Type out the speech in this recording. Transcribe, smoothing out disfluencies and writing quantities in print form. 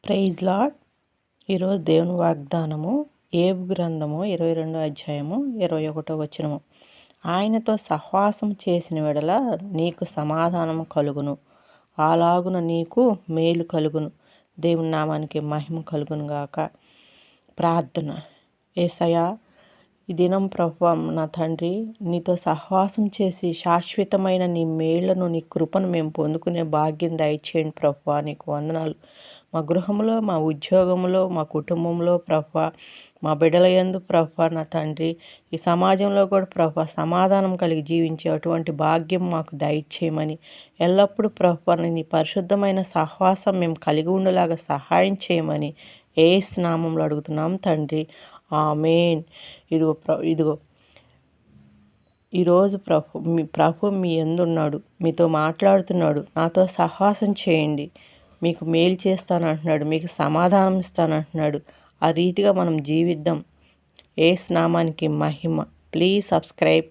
Praise lord. ఈరోజు దేవుని వాగ్దానము ఏబు గ్రంథము 22వ అధ్యాయము 21వ వచనము. ఆయనతో సహవాసం చేసిన వెడల నీకు సమాధానము కలుగును, అలాగున నీకు మేలు కలుగును. దేవుని నామానికి మహిమ కలుగును గాక. ప్రార్థన. యేసయ్యా, ఈ దినం ప్రభువా నా తండ్రి, నీతో సహవాసం చేసి శాశ్వతమైన నీ మేళ్లను, నీ కృపను మేము పొందుకునే భాగ్యం దయచేయండి ప్రభువా. నీకు వందనాలు. మా గృహంలో, మా ఉద్యోగంలో, మా కుటుంబంలో ప్రభువా, మా బిడ్డల యందు ప్రభువా నా తండ్రి, ఈ సమాజంలో కూడా ప్రభువా సమాధానం కలిగి జీవించే అటువంటి భాగ్యం మాకు దయచేయమని, ఎల్లప్పుడూ ప్రభువా నీ పరిశుద్ధమైన సహవాసం మేము కలిగి ఉండేలాగా సహాయం చేయమని యేసు నామములో అడుగుతున్నాం తండ్రి. ఆమేన్. ఇదిగో ఈరోజు ప్రభు మీ యందున్నాడు, మీతో మాట్లాడుతున్నాడు. నాతో సహవాసం చేయండి, మీకు మేలు చేస్తానంటున్నాడు, మీకు సమాధానం ఇస్తానంటున్నాడు. ఆ రీతిగా మనం జీవిద్దాం. యేసు నామానికి మహిమ. Please subscribe.